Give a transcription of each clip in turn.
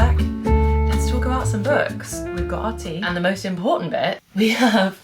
back. Let's talk about some books. We've got our tea, and the most important bit, we have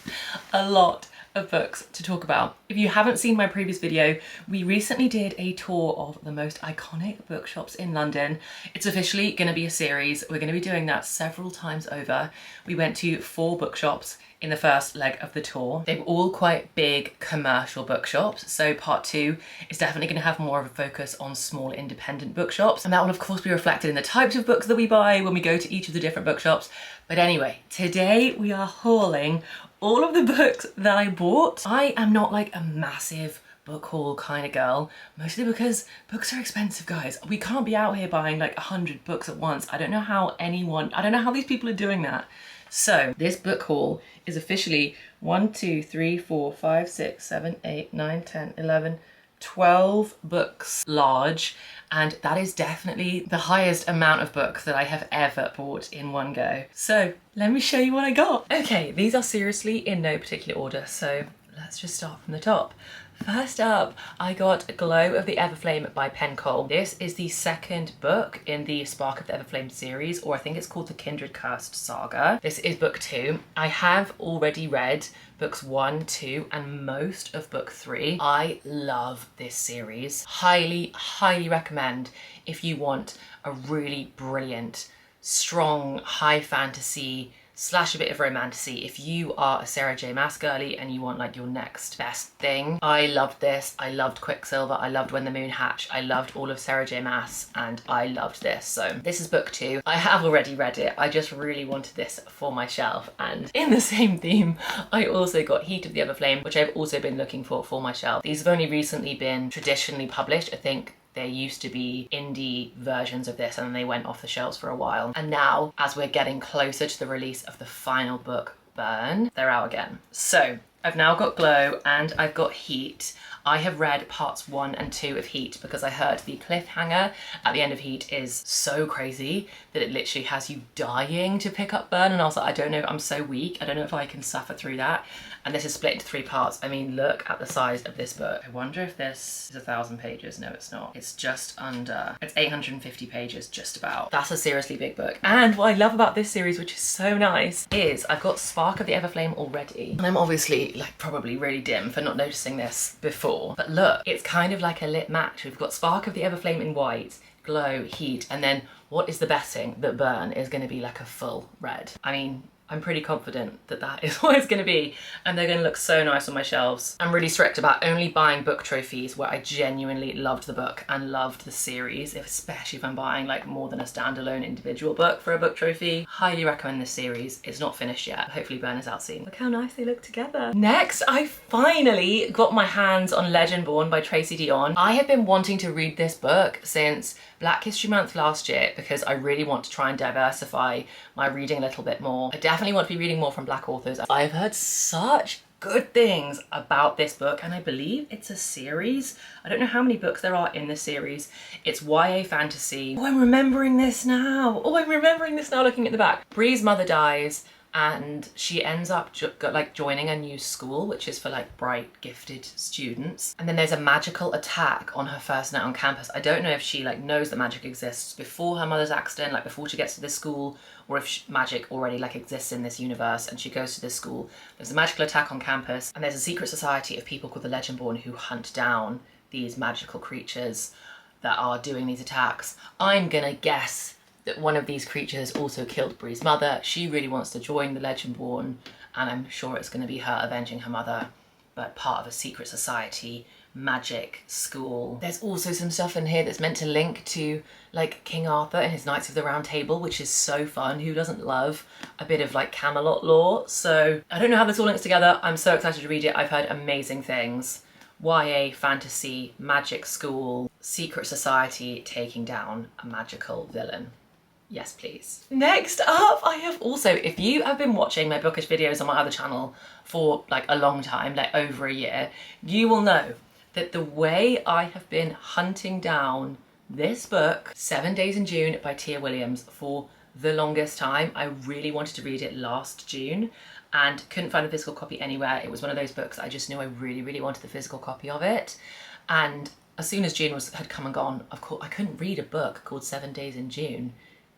a lot of books to talk about. If you haven't seen my previous video, we recently did a tour of the most iconic bookshops in London. It's officially going to be a series. We're going to be doing that several times over. We went to 4 bookshops in the first leg of the tour. They were all quite big commercial bookshops, so part 2 is definitely going to have more of a focus on small independent bookshops, and that will of course be reflected in the types of books that we buy when we go to each of the different bookshops. But anyway, today we are hauling all of the books that I bought. I am not like a massive book haul kind of girl, mostly because books are expensive, guys. We can't be out here buying like 100 books at once. I don't know how these people are doing that. So this book haul is officially 1, 2, 3, 4, 5, 6, 7, 8, 9, 10, 11, 12 books large, and that is definitely the highest amount of books that I have ever bought in one go. So let me show you what I got. Okay, these are seriously in no particular order, so let's just start from the top. First up, I got Glow of the Everflame by Pencoll. This is the second book in the Spark of the Everflame series, or I think it's called the Kindred Cursed Saga. This is book 2. I have already read books 1, 2, and most of book 3. I love this series. Highly, highly recommend if you want a really brilliant, strong, high fantasy slash a bit of romantasy. If you are a Sarah J Maas girly and you want like your next best thing, I loved this. I loved Quicksilver. I loved When the Moon Hatched. I loved all of Sarah J Maas, and I loved this. So this is book 2. I have already read it. I just really wanted this for my shelf. And in the same theme, I also got Heat of the Everflame, which I've also been looking for my shelf. These have only recently been traditionally published. I think there used to be indie versions of this and they went off the shelves for a while. And now, as we're getting closer to the release of the final book, Burn, they're out again. So I've now got Glow and I've got Heat. I have read parts 1 and 2 of Heat because I heard the cliffhanger at the end of Heat is so crazy that it literally has you dying to pick up Burn, and I was like, I don't know, I'm so weak, I don't know if I can suffer through that. And this is split into 3 parts. I mean, look at the size of this book. I wonder if this is 1,000 pages. No, it's not. It's just under, it's 850 pages, just about. That's a seriously big book. And what I love about this series, which is so nice, is I've got Spark of the Everflame already. And I'm obviously like probably really dim for not noticing this before. But look, it's kind of like a lit match. We've got Spark of the Everflame in white, Glow, Heat, and then what is the betting that Burn is going to be like a full red? I mean, I'm pretty confident that that is what it's going to be, and they're going to look so nice on my shelves. I'm really strict about only buying book trophies where I genuinely loved the book and loved the series, especially if I'm buying like more than a standalone individual book for a book trophy. Highly recommend this series. It's not finished yet. Hopefully Burn is out soon. Look how nice they look together. Next, I finally got my hands on Legendborn by Tracy Dion. I have been wanting to read this book since Black History Month last year because I really want to try and diversify my reading a little bit more. I definitely want to be reading more from Black authors. I've heard such good things about this book, and I believe it's a series. I don't know how many books there are in this series. It's YA fantasy. Oh, I'm remembering this now. Looking at the back. Bree's mother dies and she ends up joining a new school, which is for like bright, gifted students. And then there's a magical attack on her first night on campus. I don't know if she like knows that magic exists before her mother's accident, like before she gets to this school, or if magic already like exists in this universe and she goes to this school. There's a magical attack on campus, and there's a secret society of people called the Legendborn who hunt down these magical creatures that are doing these attacks. I'm gonna guess that one of these creatures also killed Bree's mother. She really wants to join the Legendborn, and I'm sure it's going to be her avenging her mother, but part of a secret society, magic, school. There's also some stuff in here that's meant to link to like King Arthur and his Knights of the Round Table, which is so fun. Who doesn't love a bit of like Camelot lore? So I don't know how this all links together. I'm so excited to read it. I've heard amazing things. YA, fantasy, magic school, secret society taking down a magical villain. Yes, please. Next up, I have also, if you have been watching my bookish videos on my other channel for like a long time, like over a year, you will know that the way I have been hunting down this book, 7 Days in June by Tia Williams, for the longest time. I really wanted to read it last June and couldn't find a physical copy anywhere. It was one of those books I just knew I really, really wanted the physical copy of it. And as soon as June had come and gone, of course, I couldn't read a book called 7 Days in June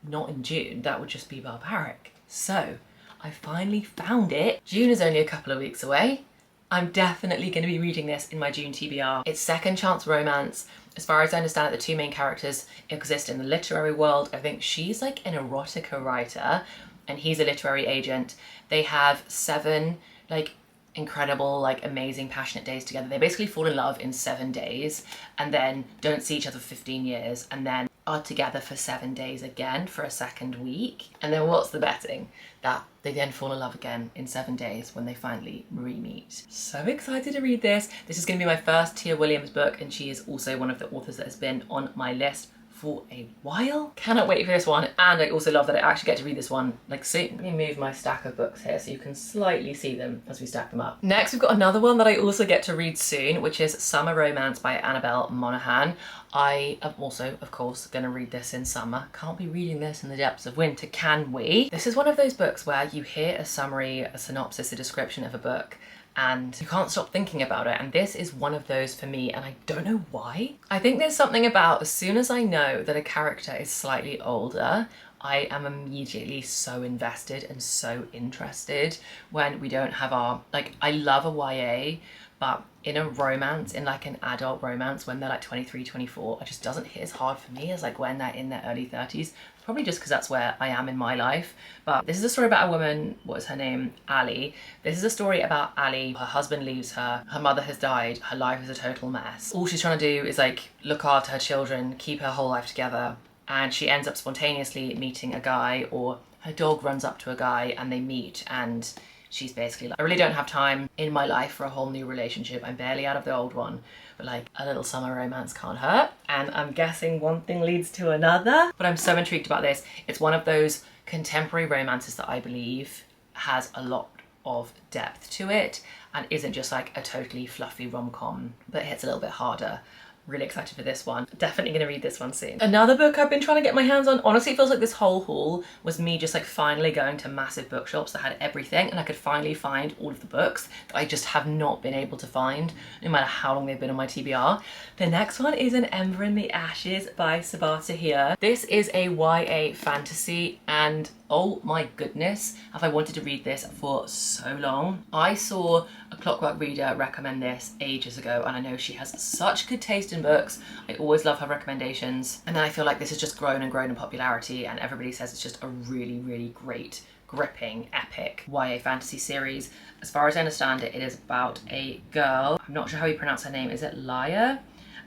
not in June. That would just be barbaric. So I finally found it. June is only a couple of weeks away. I'm definitely going to be reading this in my June TBR. It's second chance romance. As far as I understand it, the two main characters exist in the literary world. I think she's like an erotica writer and he's a literary agent. They have 7 like incredible, like amazing, passionate days together. They basically fall in love in 7 days and then don't see each other for 15 years and then are together for 7 days again for a second week. And then what's the betting? That they then fall in love again in 7 days when they finally re-meet. So excited to read this. This is going to be my first Tia Williams book and she is also one of the authors that has been on my list for a while. Cannot wait for this one, and I also love that I actually get to read this one like soon. Let me move my stack of books here so you can slightly see them as we stack them up. Next we've got another one that I also get to read soon, which is Summer Romance by Annabelle Monahan. I am also, of course, going to read this in summer. Can't be reading this in the depths of winter, can we? This is one of those books where you hear a summary, a synopsis, a description of a book, and you can't stop thinking about it. And this is one of those for me, and I don't know why. I think there's something about as soon as I know that a character is slightly older, I am immediately so invested and so interested when we don't have our, like, I love a YA, but in a romance, in like an adult romance, when they're like 23, 24, it just doesn't hit as hard for me as like when they're in their early 30s. Probably just because that's where I am in my life. But this is a story about a woman, what is her name? Ali. This is a story about Ali. Her husband leaves her, her mother has died, her life is a total mess. All she's trying to do is like look after her children, keep her whole life together. And she ends up spontaneously meeting a guy, or her dog runs up to a guy and they meet, and she's basically like, I really don't have time in my life for a whole new relationship. I'm barely out of the old one, but like a little summer romance can't hurt. And I'm guessing one thing leads to another. But I'm so intrigued about this. It's one of those contemporary romances that I believe has a lot of depth to it and isn't just like a totally fluffy rom-com, but hits a little bit harder. Really excited for this one. Definitely gonna read this one soon. Another book I've been trying to get my hands on, honestly it feels like this whole haul was me just like finally going to massive bookshops that had everything and I could finally find all of the books that I just have not been able to find, no matter how long they've been on my TBR. The next one is An Ember in the Ashes by Sabata here. This is a YA fantasy and oh my goodness, have I wanted to read this for so long. I saw a Clockwork Reader recommend this ages ago and I know she has such good taste in books. I always love her recommendations. And then I feel like this has just grown and grown in popularity and everybody says it's just a really, really great, gripping, epic YA fantasy series. As far as I understand it, it is about a girl. I'm not sure how you pronounce her name. Is it Leia?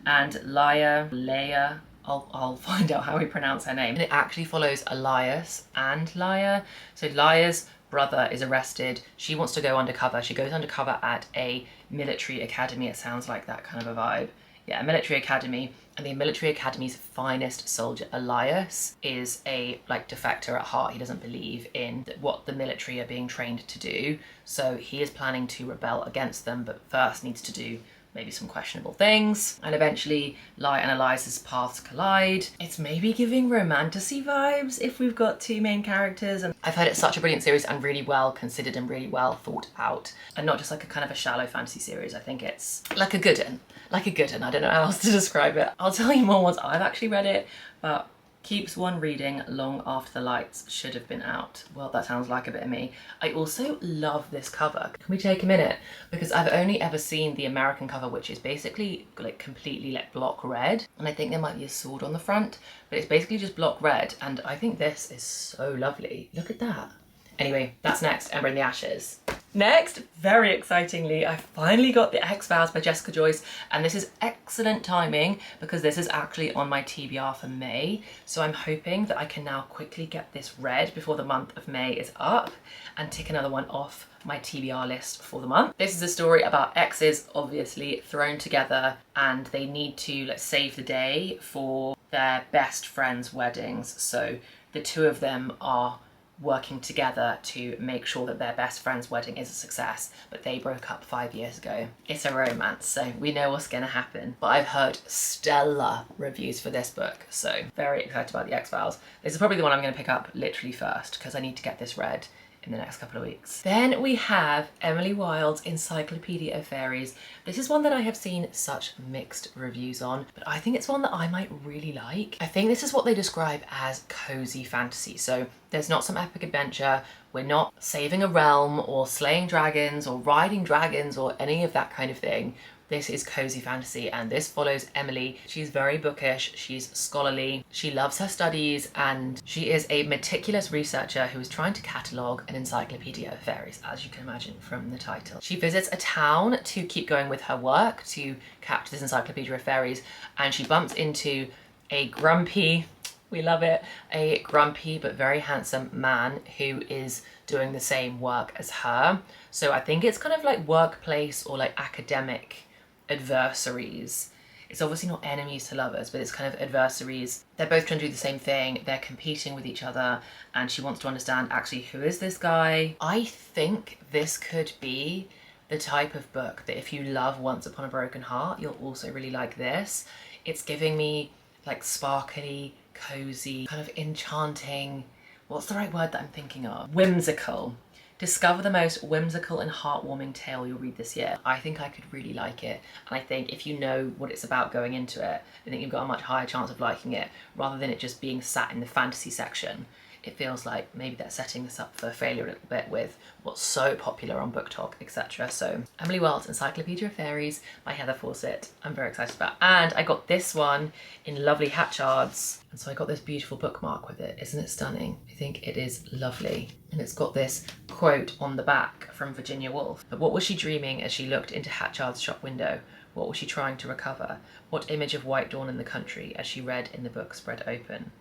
And Leia, I'll find out how we pronounce her name. And it actually follows Elias and Leia. So Leia's brother is arrested. She wants to go undercover. She goes undercover at a military academy. It sounds like that kind of a vibe. Yeah, a military academy. And the military academy's finest soldier, Elias, is a like defector at heart. He doesn't believe in what the military are being trained to do. So he is planning to rebel against them, but first needs to do maybe some questionable things, and eventually Leia and Elias's paths collide. It's maybe giving romantasy vibes if we've got 2 main characters, and I've heard it's such a brilliant series and really well considered and really well thought out, and not just like a kind of a shallow fantasy series. I think it's like a good one. I don't know how else to describe it. I'll tell you more once I've actually read it, but keeps one reading long after the lights should have been out. Well, that sounds like a bit of me. I also love this cover. Can we take a minute? Because I've only ever seen the American cover, which is basically like completely like block red. And I think there might be a sword on the front, but it's basically just block red. And I think this is so lovely. Look at that. Anyway, that's next, Ember in the Ashes. Next, very excitingly, I finally got The X-Files by Jessica Joyce, and this is excellent timing because this is actually on my TBR for May, so I'm hoping that I can now quickly get this read before the month of May is up and tick another one off my TBR list for the month. This is a story about exes, obviously, thrown together, and they need to like save the day for their best friends' weddings. So the 2 of them are working together to make sure that their best friend's wedding is a success, but they broke up 5 years ago. It's a romance, so we know what's gonna happen. But I've heard stellar reviews for this book, so very excited about The X-Files. This is probably the one I'm gonna pick up literally first because I need to get this read in the next couple of weeks. Then we have Emily Wilde's Encyclopedia of Fairies. This is one that I have seen such mixed reviews on, but I think it's one that I might really like. I think this is what they describe as cozy fantasy. So there's not some epic adventure. We're not saving a realm or slaying dragons or riding dragons or any of that kind of thing. This is cozy fantasy, and this follows Emily. She's very bookish, she's scholarly, she loves her studies, and she is a meticulous researcher who is trying to catalogue an encyclopedia of fairies, as you can imagine from the title. She visits a town to keep going with her work, to capture this encyclopedia of fairies, and she bumps into a grumpy, we love it, a grumpy but very handsome man who is doing the same work as her. So I think it's kind of like workplace or like academic adversaries. It's obviously not enemies to lovers, but it's kind of adversaries. They're both trying to do the same thing. They're competing with each other, and she wants to understand actually who is this guy. I think this could be the type of book that if you love Once Upon a Broken Heart, you'll also really like this. It's giving me like sparkly, cozy, kind of enchanting, what's the right word that I'm thinking of? Whimsical. Discover the most whimsical and heartwarming tale you'll read this year. I think I could really like it. And I think if you know what it's about going into it, I think you've got a much higher chance of liking it, rather than it just being sat in the fantasy section. It feels like maybe they're setting this up for failure a little bit with what's so popular on Book Talk, etc. So Emily Wilde's Encyclopedia of Fairies by Heather Fawcett, I'm very excited about. And I got this one in lovely Hatchards. And so I got this beautiful bookmark with it. Isn't it stunning? I think it is lovely. And it's got this quote on the back from Virginia Woolf. But what was she dreaming as she looked into Hatchard's shop window? What was she trying to recover? What image of white dawn in the country as she read in the book spread open?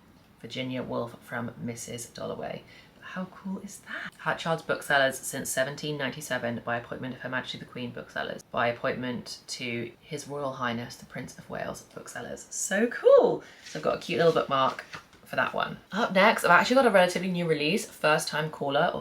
Virginia Woolf from Mrs. Dalloway. How cool is that? Hatchard's booksellers since 1797 by appointment of Her Majesty the Queen booksellers, by appointment to His Royal Highness the Prince of Wales booksellers. So cool. So I've got a cute little bookmark for that one. Up next, I've actually got a relatively new release, First Time Caller by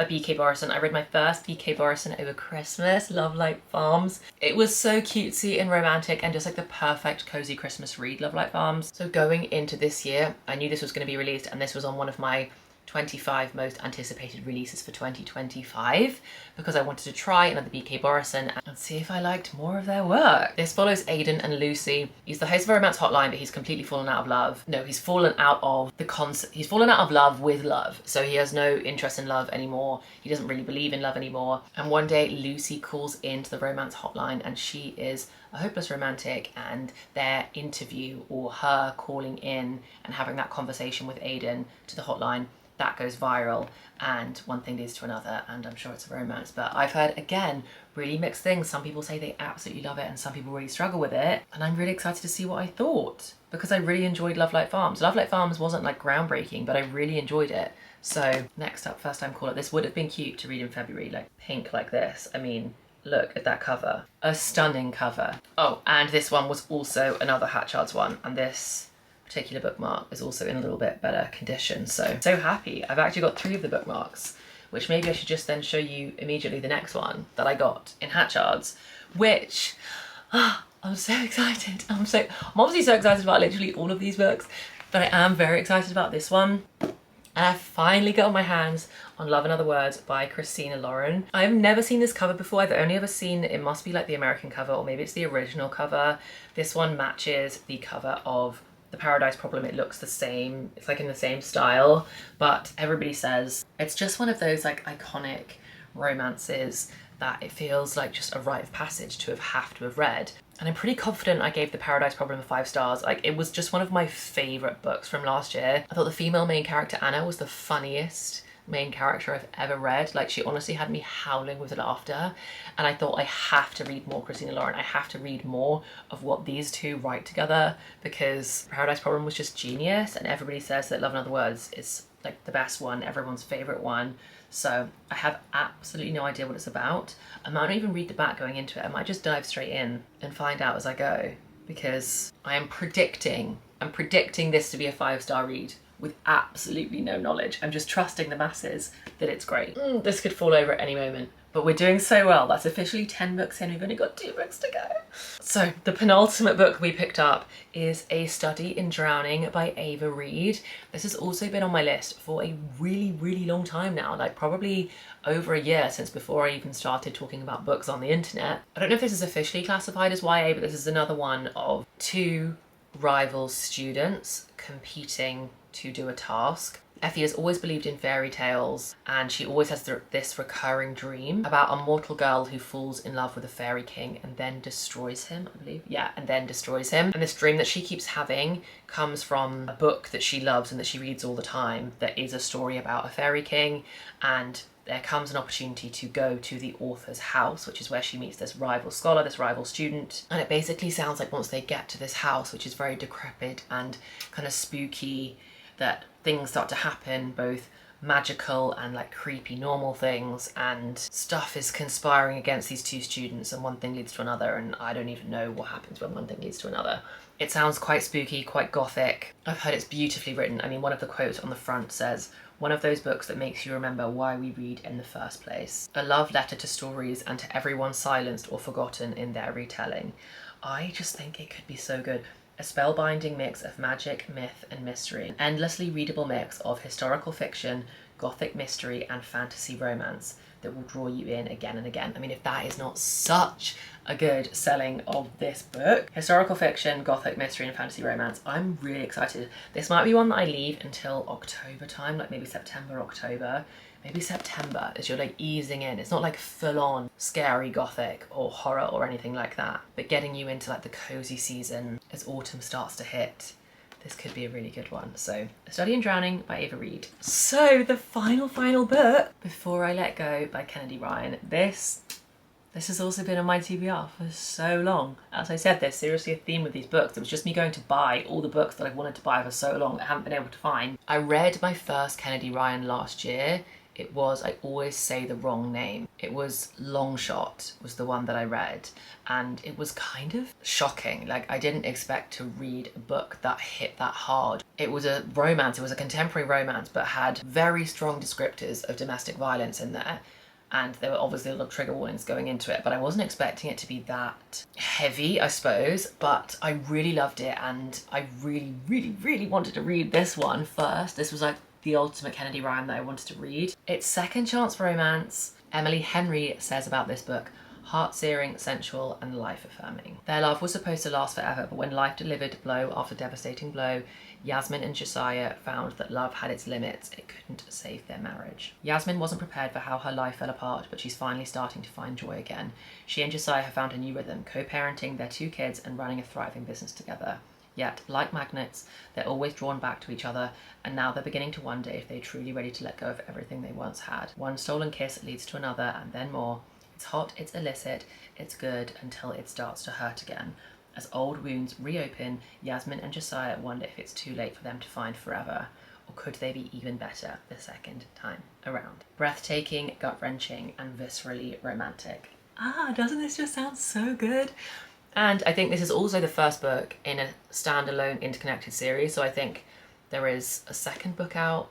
BK Borison. I read my first BK Borison over Christmas, Love Light Farms. It was so cutesy and romantic and just like the perfect cozy Christmas read, Love Light Farms. So going into this year, I knew this was going to be released, and this was on one of my 25 most anticipated releases for 2025 because I wanted to try another BK Borison and see if I liked more of their work. This follows Aidan and Lucy. He's the host of a romance hotline, but he's completely fallen out of love. No, he's fallen out of the concept. He's fallen out of love with love. So he has no interest in love anymore. He doesn't really believe in love anymore. And one day Lucy calls into the romance hotline and she is a hopeless romantic, and their interview, or her calling in and having that conversation with Aidan to the hotline, that goes viral, and one thing leads to another, and I'm sure it's a romance. But I've heard, again, really mixed things. Some people say they absolutely love it and some people really struggle with it, and I'm really excited to see what I thought because I really enjoyed Love Light Farms. Love Light Farms wasn't like groundbreaking, but I really enjoyed it. So next up, First Time Caller. This would have been cute to read in February, like pink like this. I mean, look at that cover. A stunning cover. Oh, and this one was also another Hatchards one, and this particular bookmark is also in a little bit better condition. So happy. I've actually got 3 of the bookmarks, which maybe I should just then show you immediately the next one that I got in Hatchards, which I'm so excited. I'm obviously so excited about literally all of these books, but I am very excited about this one. And I finally got my hands on Love and Other Words by Christina Lauren. I've never seen this cover before. I've only ever seen, it must be like the American cover, or maybe it's the original cover. This one matches the cover of The Paradise Problem. It looks the same. It's like in the same style, but everybody says it's just one of those like iconic romances that it feels like just a rite of passage to have read. And I'm pretty confident I gave The Paradise Problem 5 stars. Like, it was just one of my favourite books from last year. I thought the female main character, Anna, was the funniest main character I've ever read. Like, she honestly had me howling with laughter. And I thought, I have to read more Christina Lauren. I have to read more of what these two write together, because Paradise Problem was just genius. And everybody says that Love and Other Words is like the best one, everyone's favourite one. So I have absolutely no idea what it's about. I might not even read the back going into it. I might just dive straight in and find out as I go, because I'm predicting this to be a 5-star read with absolutely no knowledge. I'm just trusting the masses that it's great. This could fall over at any moment, But we're doing so well. That's officially 10 books in. We've only got 2 books to go. So the penultimate book we picked up is A Study in Drowning by Ava Reid. This has also been on my list for a really long time now, like probably over a year since before I even started talking about books on the internet. I don't know if this is officially classified as YA, but this is another one of 2 rival students competing to do a task. Effie has always believed in fairy tales, and she always has this recurring dream about a mortal girl who falls in love with a fairy king and then destroys him, I believe. Yeah, and then destroys him. And this dream that she keeps having comes from a book that she loves and that she reads all the time that is a story about a fairy king, and there comes an opportunity to go to the author's house, which is where she meets this rival scholar, this rival student. And it basically sounds like once they get to this house, which is very decrepit and kind of spooky, that things start to happen, both magical and like creepy normal things, and stuff is conspiring against these 2 students, and one thing leads to another, and I don't even know what happens when one thing leads to another. It sounds quite spooky, quite gothic. I've heard it's beautifully written. I mean, one of the quotes on the front says, "One of those books that makes you remember why we read in the first place. A love letter to stories and to everyone silenced or forgotten in their retelling." I just think it could be so good. A spellbinding mix of magic, myth and mystery. An endlessly readable mix of historical fiction, gothic mystery and fantasy romance that will draw you in again and again. I mean, if that is not such a good selling of this book. Historical fiction, gothic mystery and fantasy romance. I'm really excited. This might be one that I leave until October time, like maybe September, October. Maybe September as you're like easing in. It's not like full on scary gothic or horror or anything like that, but getting you into like the cozy season as autumn starts to hit. This could be a really good one. So, A Study in Drowning by Ava Reid. So the final book, Before I Let Go by Kennedy Ryan. This has also been on my TBR for so long. As I said, there's seriously a theme with these books. It was just me going to buy all the books that I've wanted to buy for so long that I haven't been able to find. I read my first Kennedy Ryan last year. It was, I always say the wrong name. It was Longshot was the one that I read, and it was kind of shocking. Like, I didn't expect to read a book that hit that hard. It was a romance, it was a contemporary romance, but had very strong descriptors of domestic violence in there. And there were obviously a lot of trigger warnings going into it, but I wasn't expecting it to be that heavy, I suppose. But I really loved it, and I really wanted to read this one first. This was like the ultimate Kennedy Ryan that I wanted to read. It's second chance romance. Emily Henry says about this book, heart-searing, sensual and life-affirming. Their love was supposed to last forever, but when life delivered blow after devastating blow, Yasmin and Josiah found that love had its limits. It couldn't save their marriage. Yasmin wasn't prepared for how her life fell apart, but she's finally starting to find joy again. She and Josiah have found a new rhythm, co-parenting their 2 kids and running a thriving business together. Yet, like magnets, they're always drawn back to each other, and now they're beginning to wonder if they're truly ready to let go of everything they once had. One stolen kiss leads to another, and then more. It's hot, it's illicit, it's good, until it starts to hurt again. As old wounds reopen, Yasmin and Josiah wonder if it's too late for them to find forever, or could they be even better the second time around? Breathtaking, gut-wrenching, and viscerally romantic. Doesn't this just sound so good? And I think this is also the first book in a standalone interconnected series. So I think there is a second book out,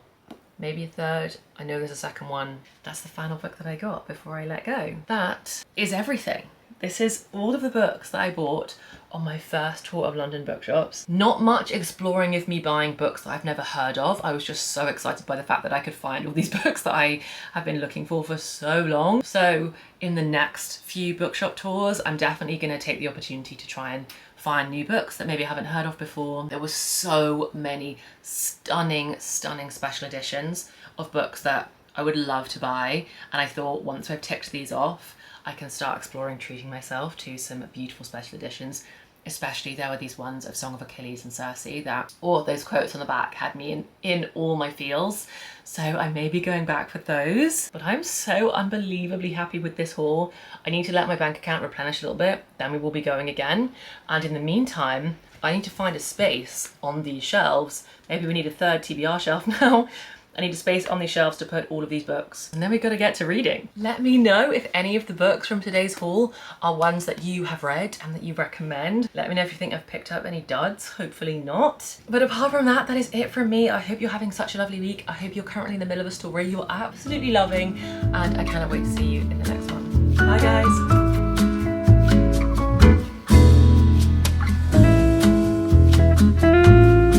maybe a third. I know there's a second one. That's the final book that I got before I let go. That is everything. This is all of the books that I bought on my first tour of London bookshops. Not much exploring of me buying books that I've never heard of. I was just so excited by the fact that I could find all these books that I have been looking for so long. So in the next few bookshop tours, I'm definitely going to take the opportunity to try and find new books that maybe I haven't heard of before. There were so many stunning special editions of books that I would love to buy. And I thought once I've ticked these off, I can start exploring treating myself to some beautiful special editions. Especially there were these ones of Song of Achilles and Circe that, or those quotes on the back had me in all my feels. So I may be going back for those, but I'm so unbelievably happy with this haul. I need to let my bank account replenish a little bit, then we will be going again. And in the meantime, I need to find a space on these shelves. Maybe we need a third TBR shelf now. I need a space on these shelves to put all of these books. And then we've got to get to reading. Let me know if any of the books from today's haul are ones that you have read and that you recommend. Let me know if you think I've picked up any duds, hopefully not. But apart from that, that is it from me. I hope you're having such a lovely week. I hope you're currently in the middle of a story you're absolutely loving, and I cannot wait to see you in the next one. Bye guys.